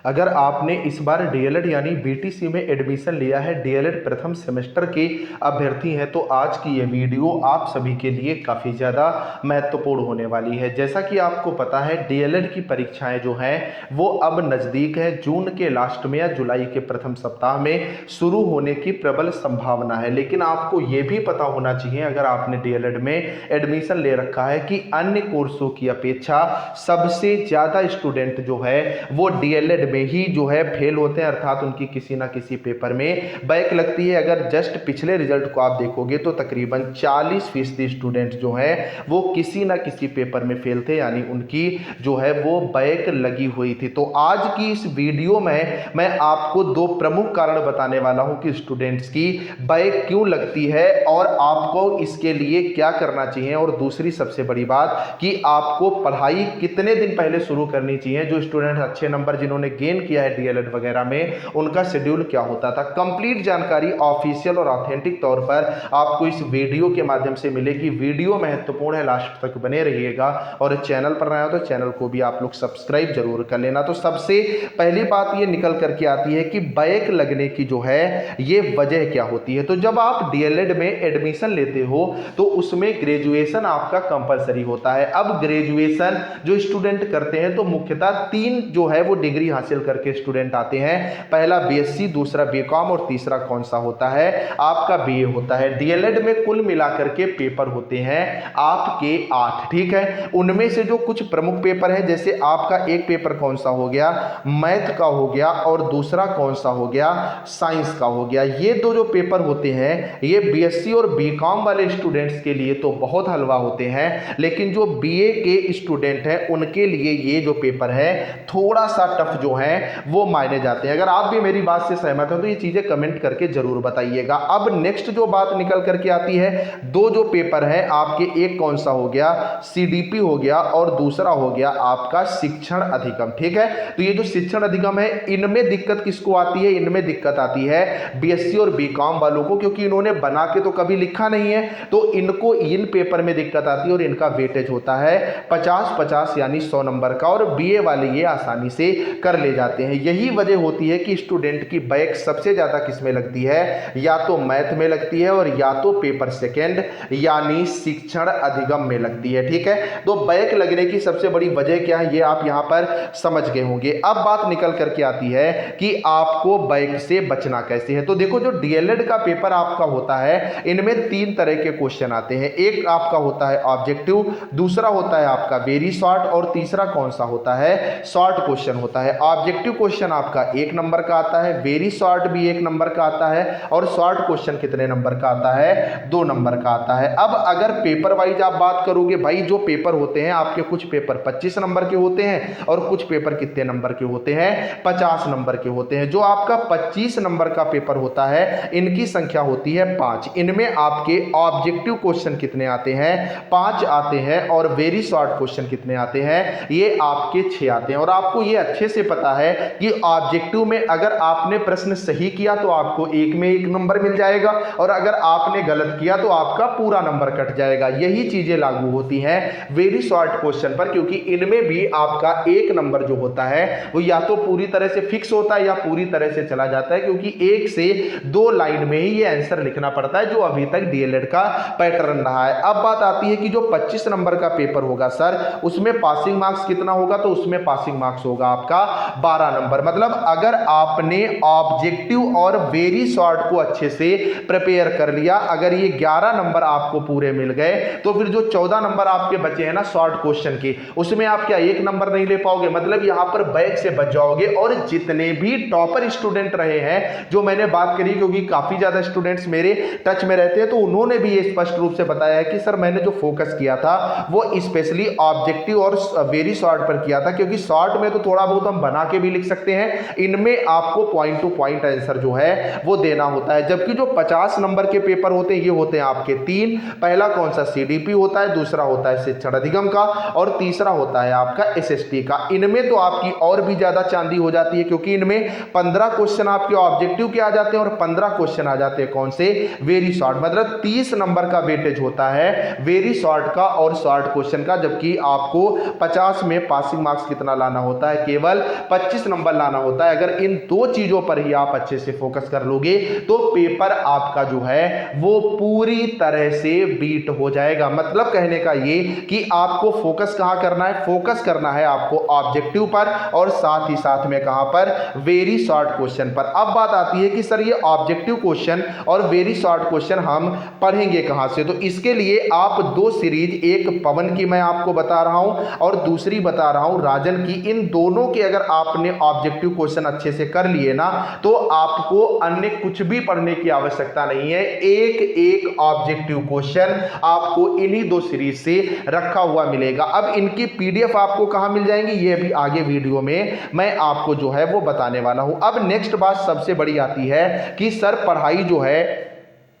अगर आपने इस बार डीएलएड यानी बीटीसी में एडमिशन लिया है, डीएलएड प्रथम सेमेस्टर के अभ्यर्थी हैं, तो आज की ये वीडियो आप सभी के लिए काफ़ी ज़्यादा महत्वपूर्ण होने वाली है। जैसा कि आपको पता है, डीएलएड की परीक्षाएं जो हैं वो अब नज़दीक है। जून के लास्ट में या जुलाई के प्रथम सप्ताह में शुरू होने की प्रबल संभावना है। लेकिन आपको ये भी पता होना चाहिए, अगर आपने डीएलएड में एडमिशन ले रखा है, कि अन्य कोर्सों की अपेक्षा सबसे ज़्यादा स्टूडेंट जो है वो डीएलएड में ही जो है फेल होते हैं, अर्थात उनकी किसी ना किसी पेपर में बैक लगती है। अगर जस्ट पिछले रिजल्ट को आप देखोगे तो तकरीबन 40% स्टूडेंट जो है वो किसी ना किसी पेपर में फेल थे, यानी उनकी जो है वो बैक लगी हुई थी। तो आज की इस वीडियो में मैं आपको दो प्रमुख कारण बताने वाला हूं कि स्टूडेंट्स की बैक क्यों लगती है और आपको इसके लिए क्या करना चाहिए। और दूसरी सबसे बड़ी बात कि आपको पढ़ाई कितने दिन पहले शुरू करनी चाहिए। जो स्टूडेंट अच्छे नंबर जिन्होंने गेन किया है डीएलएड वगैरह में, उनका शेड्यूल क्या होता था। कंप्लीट जानकारी ऑफिशियल और ऑथेंटिक तौर पर आपको इस वीडियो के माध्यम से मिलेगी। वीडियो महत्वपूर्ण है, लास्ट तक बने रहिएगा। और चैनल पर नया हो तो चैनल को भी आप लोग सब्सक्राइब जरूर कर लेना। तो सबसे पहली बात ये निकल करके आती है कि बैक लगने की जो है ये वजह क्या होती है। तो जब आप डीएलएड में एडमिशन लेते हो तो उसमें ग्रेजुएशन आपका कंपलसरी होता है। अब ग्रेजुएशन जो स्टूडेंट करते हैं तो मुख्यतः 3 जो है वो डिग्री हासिल करके स्टूडेंट आते हैं। पहला बीएससी, दूसरा बीकॉम और तीसरा कौन सा होता है, आपका बीए होता है। डीएलएड में कुल मिलाकर के पेपर होते हैं आपके 8, ठीक है। उनमें से जो कुछ प्रमुख पेपर है, जैसे आपका एक पेपर कौन सा हो गया, मैथ का हो गया, और दूसरा कौन सा हो गया, साइंस का हो गया। ये दो जो पेपर होते हैं ये बीएससी और बीकॉम वाले स्टूडेंट्स के लिए तो बहुत हलवा होते हैं, लेकिन जो बीए के स्टूडेंट हैं उनके लिए ये जो पेपर है थोड़ा सा टफ जो है वो मायने जाते हैं। अगर आप भी मेरी बात से सहमत हो तो ये चीजें कमेंट करके जरूर बताइएगा। अब नेक्स्ट जो बात निकल करके आती है, दो जो पेपर है आपके, एक कौन सा हो गया, सीडीपी हो गया, और दूसरा हो गया आपका शिक्षण अधिगम, ठीक है। तो ये जो शिक्षण अधिगम है, इनमें दिक्कत किसको आती है, इनमें दिक्कत आती है बीएससी और बीकॉम वालों को, क्योंकि इन्होंने बना के तो कभी लिखा नहीं है, तो इनको इन पेपर में दिक्कत आती है। और इनका वेटेज होता है 50-50 यानी 100 नंबर का, और बीए वाले ये आसानी से कर ले जाते हैं। यही वजह होती है कि स्टूडेंट की बैक सबसे ज्यादा किसमें लगती है, या तो मैथ में लगती है और या तो पेपर सेकंड यानी शिक्षण अधिगम में लगती है, ठीक है। तो बैक लगने की सबसे बड़ी वजह क्या है ये आप यहां पर समझ गए होंगे। अब बात निकल करके आती है कि आपको बैक से बचना कैसे है। तो देखो, जो डीएलएड का पेपर आपका होता है इनमें 3 तरह के क्वेश्चन आते हैं। एक आपका होता है ऑब्जेक्टिव, दूसरा होता है आपका वेरी शॉर्ट, और तीसरा कौन सा होता है, शॉर्ट क्वेश्चन होता है। ऑब्जेक्टिव क्वेश्चन आपका 1 नंबर का आता है, वेरी शॉर्ट भी 1 नंबर का आता है, और शॉर्ट क्वेश्चन कितने नंबर का आता है, 2 नंबर का आता है। अब अगर पेपर वाइज आप बात करोगे, भाई जो पेपर होते हैं आपके, कुछ पेपर 25 नंबर के होते हैं और कुछ पेपर कितने नंबर के होते हैं, 50 नंबर के होते हैं। जो आपका 25 नंबर का पेपर होता है इनकी संख्या होती है 5। इनमें आपके ऑब्जेक्टिव क्वेश्चन कितने आते हैं, 5 आते हैं, और वेरी शॉर्ट क्वेश्चन कितने आते हैं, ये आपके 6 आते हैं। और आपको ये अच्छे से पता है कि ऑब्जेक्टिव में अगर आपने प्रश्न सही किया तो आपको 1 में 1 नंबर मिल जाएगा, और अगर आपने गलत किया तो आपका पूरा नंबर कट जाएगा। यही चीजें लागू होती हैं वेरी शॉर्ट क्वेश्चन पर, क्योंकि इनमें भी आपका 1 नंबर जो होता है वो या तो पूरी तरह से फिक्स होता है या पूरी तरह से चला जाता है, क्योंकि 1 से 2 लाइन में ही ये आंसर लिखना पड़ता है, जो अभी तक डीएलएड का पैटर्न रहा है। अब बात आती है कि जो 25 नंबर का पेपर होगा सर, उसमें पासिंग मार्क्स कितना होगा, तो उसमें पासिंग मार्क्स होगा आपका 12 नंबर। मतलब अगर आपने ऑब्जेक्टिव और वेरी शॉर्ट को अच्छे से प्रिपेयर कर लिया, अगर ये 11 नंबर आपको पूरे मिल गए, तो फिर जो 14 नंबर आपके बचे हैं ना शॉर्ट क्वेश्चन के, उसमें आप क्या 1 नंबर नहीं ले पाओगे, मतलब यहां पर बैक से बच जाओगे। और जितने भी टॉपर स्टूडेंट रहे हैं, जो मैंने बात करी, क्योंकि काफी ज्यादा स्टूडेंट्स मेरे टच में रहते हैं, तो उन्होंने भी ये स्पष्ट रूप से बताया है कि सर मैंने जो फोकस किया था वो स्पेशली ऑब्जेक्टिव और वेरी शॉर्ट पर किया था, क्योंकि शॉर्ट में तो थोड़ा बहुत हम बना के भी लिख सकते हैं, इनमें आपको पॉइंट टू पॉइंट आंसर जो है वो देना होता है। जबकि जो 50 नंबर के पेपर होते हैं ये होते हैं आपके 3, पहला कौन सा, सीडीपी होता है, दूसरा होता है शिक्षण अधिगम का, और तीसरा होता है आपका एसएसटी का। इनमें तो आपकी और भी ज्यादा चांदी हो जाती है, क्योंकि इनमें 15 क्वेश्चन आपके ऑब्जेक्टिव के आ जाते हैं और 15 क्वेश्चन आ जाते हैं कौन से, वेरी शॉर्ट। मतलब 30 नंबर का वेटेज होता है वेरी शॉर्ट का और शॉर्ट क्वेश्चन का, जबकि आपको 50 में पासिंग मार्क्स कितना लाना होता है, केवल 25 नंबर लाना होता है। अगर इन दो चीजों पर ही आप अच्छे से फोकस कर लोगे तो पेपर आपका जो है वो पूरी तरह से बीट हो जाएगा। मतलब कहने का ये कि आपको फोकस कहां करना है, फोकस करना है आपको ऑब्जेक्टिव पर और साथ ही साथ में कहां पर, वेरी शॉर्ट क्वेश्चन पर। अब बात आती है कि सर ये ऑब्जेक्टिव क्वेश्चन और वेरी शॉर्ट क्वेश्चन हम पढ़ेंगे कहां से। तो इसके लिए आप दो सीरीज, एक पवन की मैं आपको बता रहा हूं और दूसरी बता रहा हूं राजन की, इन दोनों के अगर आपने ऑब्जेक्टिव क्वेश्चन अच्छे से कर लिए ना तो आपको अन्य कुछ भी पढ़ने की आवश्यकता नहीं है। एक एक ऑब्जेक्टिव क्वेश्चन आपको इन्हीं दो सीरीज से रखा हुआ मिलेगा। अब इनकी पीडीएफ आपको कहां मिल जाएंगी ये भी आगे वीडियो में मैं आपको जो है वो बताने वाला हूं। अब नेक्स्ट बात सबसे बड़ी आती है कि सर पढ़ाई जो है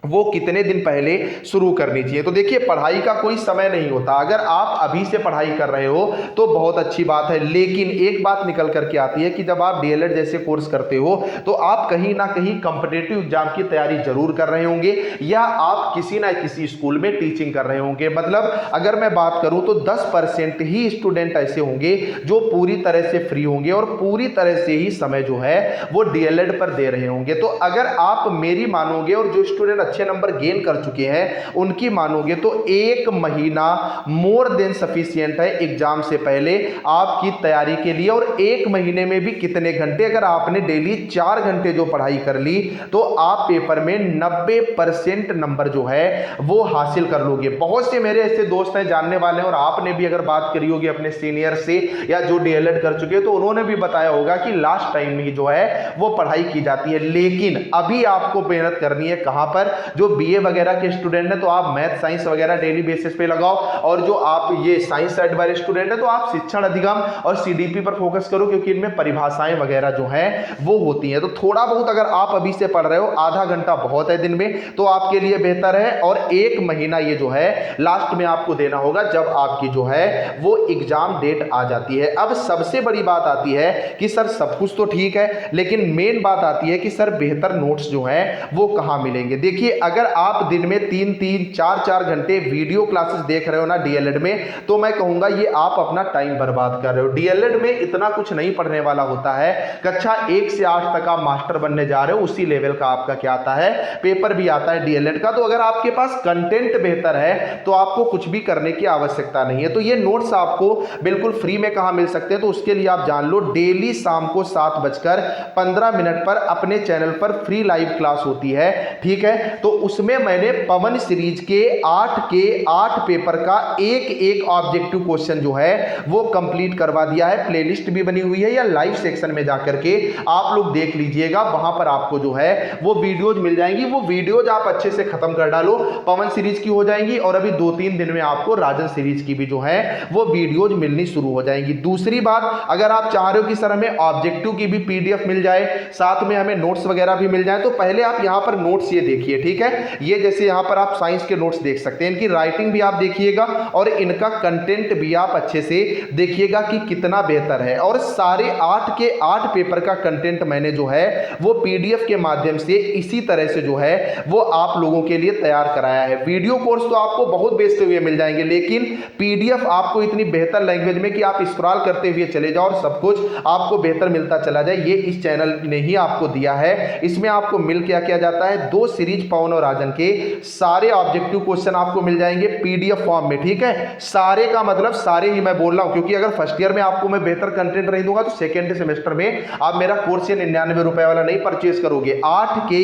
वो कितने दिन पहले शुरू करनी चाहिए। तो देखिए पढ़ाई का कोई समय नहीं होता। अगर आप अभी से पढ़ाई कर रहे हो तो बहुत अच्छी बात है, लेकिन एक बात निकल करके आती है कि जब आप डीएलएड जैसे कोर्स करते हो तो आप कहीं ना कहीं कॉम्पिटिटिव एग्जाम की तैयारी जरूर कर रहे होंगे या आप किसी ना किसी स्कूल में टीचिंग कर रहे होंगे। मतलब अगर मैं बात करूं तो 10% ही स्टूडेंट ऐसे होंगे जो पूरी तरह से फ्री होंगे और पूरी तरह से ही समय जो है वो डीएलएड पर दे रहे होंगे। तो अगर आप मेरी मानोगे और जो स्टूडेंट अच्छे नंबर गेन कर चुके हैं उनकी मानोगे तो एक महीना मोर देन सफिशिएंट है एग्जाम से पहले आपकी तैयारी के लिए। और एक महीने में भी कितने घंटे, अगर आपने डेली 4 घंटे जो पढ़ाई कर ली तो आप पेपर में 90% नंबर जो है वो हासिल कर लोगे। बहुत से मेरे ऐसे दोस्त हैं जानने वाले हैं और आपने भी अगर बात करी होगी अपने सीनियर से या जो डीएलएड कर चुके तो उन्होंने भी बताया होगा कि लास्ट टाइम में जो है वो पढ़ाई की जाती है। लेकिन अभी आपको मेहनत करनी है कहां पर, जो बीए वगैरह के स्टूडेंट हैं तो आप मैथ साइंस वगैरह डेली बेसिस पे लगाओ, और जो आप ये साइंस साइड वाले स्टूडेंट हैं तो आप शिक्षण अधिगम और सीडीपी पर फोकस करो क्योंकि इनमें परिभाषाएं वगैरह जो हैं वो होती हैं। तो थोड़ा बहुत अगर आप अभी से पढ़ रहे हो, आधा घंटा बहुत है दिन में, तो आपके लिए बेहतर है। और एक महीना ये जो है लास्ट में आपको देना होगा जब आपकी जो है वो एग्जाम डेट आ जाती है। अब सबसे बड़ी बात आती है कि सर सब कुछ तो ठीक है लेकिन मेन बात आती है कि सर बेहतर नोट्स जो है वो कहां मिलेंगे। देखिए अगर आप दिन में 3-3, 4-4 घंटे वीडियो क्लासेस देख रहे हो ना डीएलएड में, तो मैं कहूंगा ये आप अपना टाइम बर्बाद कर रहे हो। डीएलएड में इतना कुछ नहीं पढ़ने वाला होता है। कक्षा 1 से 8 तक आप मास्टर बनने जा रहे हो, उसी लेवल का आपका क्या आता है, पेपर भी आता है डीएलएड का। तो अगर आपके पास कंटेंट बेहतर है तो आपको कुछ भी करने की आवश्यकता नहीं है। तो ये नोट्स आपको बिल्कुल फ्री में कहां मिल सकते हैं, तो उसके लिए आप जान लो डेली शाम को 7:15 पर अपने चैनल पर फ्री लाइव क्लास होती है। ठीक है, तो उसमें मैंने पवन सीरीज के 8 पेपर का एक एक ऑब्जेक्टिव क्वेश्चन जो है वो कंप्लीट करवा दिया है। प्लेलिस्ट भी बनी हुई है या लाइव सेक्शन में जाकर के आप लोग देख लीजिएगा, वहां पर आपको जो है वो वीडियोज मिल जाएंगी। वो वीडियोज आप अच्छे से खत्म कर डालो, पवन सीरीज की हो जाएंगी और अभी 2-3 दिन में आपको राजन सीरीज की भी जो है वो वीडियोज मिलनी शुरू हो जाएंगी। दूसरी बात, अगर आप चाह रहे हो कि सर हमें ऑब्जेक्टिव की भी पीडीएफ मिल जाए, साथ में हमें नोट्स वगैरह भी मिल जाए, तो पहले आप यहां पर नोट्स ये देखिए। ठीक है, ये जैसे यहां पर आप साइंस के नोट्स देख सकते हैं, इनकी राइटिंग भी आप देखिएगा और इनका कंटेंट भी आप अच्छे से देखिएगा कि कितना बेहतर है। और सारे 8 के 8 पेपर का कंटेंट मैंने जो है वो पीडीएफ के माध्यम से इसी तरह से जो है वो आप लोगों के लिए तैयार कराया है। वीडियो कोर्स तो आपको बहुत बेचते हुए मिल जाएंगे, लेकिन पीडीएफ आपको इतनी बेहतर लैंग्वेज में कि आप स्क्रॉल करते हुए चले जाओ और सब कुछ आपको बेहतर मिलता चला जाए, ये इस चैनल ने ही आपको दिया है। इसमें आपको मिल क्या क्या जाता है, 2 सीरीज पवन और राजन के सारे ऑब्जेक्टिव क्वेश्चन आपको मिल जाएंगे पीडीएफ फॉर्म में। ठीक है, सारे का मतलब सारे ही मैं बोल रहा हूं क्योंकि अगर फर्स्ट ईयर में आपको मैं बेहतर कंटेंट नहीं दूंगा तो सेकेंड सेमेस्टर में आप मेरा कोर्स 99 रुपए वाला नहीं परचेज करोगे। 8 के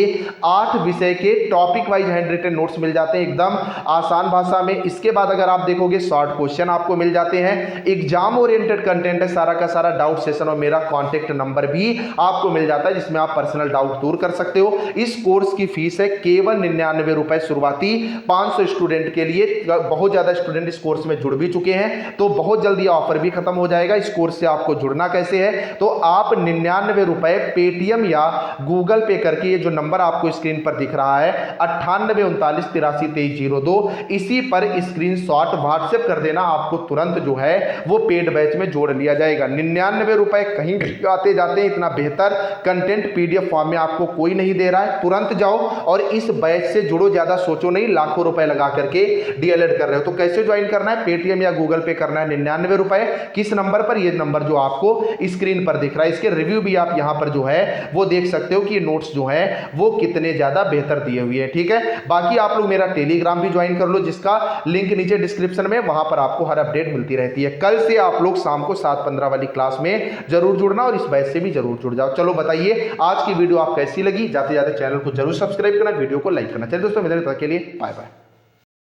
8 विषय के topic wise handwritten notes मिल जाते हैं एकदम आसान भाषा में। इसके बाद अगर आप देखोगे शॉर्ट क्वेश्चन आपको मिल जाते हैं, एग्जाम ओरिएंटेड कंटेंट है सारा का सारा, डाउट सेशन और मेरा कॉन्टेक्ट नंबर भी आपको मिल जाता है जिसमें आप पर्सनल डाउट दूर कर सकते हो। इस कोर्स की फीस है केवल 99 रुपए शुरुआती, 500 स्टूडेंट के लिए। बहुत ज्यादा स्टूडेंट इस कोर्स में जुड़ भी चुके हैं तो बहुत जल्दी ऑफर भी खत्म हो जाएगा। इस कोर्स से आपको जुड़ना कैसे है, तो आप 99 रुपए पेटीएम या गूगल पे करके, ये जो नंबर आपको स्क्रीन पर दिख रहा है 9839832302, इसी पर स्क्रीनशॉट व्हाट्सएप कर देना, आपको तुरंत जो है वो पेड बैच में जोड़ लिया जाएगा। 99 रुपए कहीं आते जाते इतना बेहतर कंटेंट पीडीएफ फॉर्म में आपको कोई नहीं दे रहा है। तुरंत जाओ और इस बैच से जुड़ो, ज्यादा सोचो नहीं, लाखों रुपए लगा करके डीएलएड कर रहे हो तो कैसे ज्वाइन करना है, पेटीएम या गूगल पे करना है 99 रुपए। किस नंबर पर, ये नंबर जो आपको स्क्रीन पर दिख रहा है, इसके रिव्यू भी आप यहां पर जो है वो देख सकते हो कि ये नोट्स जो है वो कितने ज्यादा बेहतर दिए हुए हैं। ठीक है, बाकी आप लोग मेरा टेलीग्राम भी ज्वाइन कर लो, जिसका लिंक नीचे डिस्क्रिप्शन में, वहां पर आपको हर अपडेट मिलती रहती है। कल से आप लोग शाम को 7:15 वाली क्लास में जरूर जुड़ना और इस बैच से भी जरूर जुड़ जाओ। चलो बताइए आज की वीडियो आप कैसी लगी, जाते जाते चैनल को जरूर सब्सक्राइब करना, वीडियो को लाइक करना। चलिए दोस्तों, मिलने तक के लिए बाय बाय।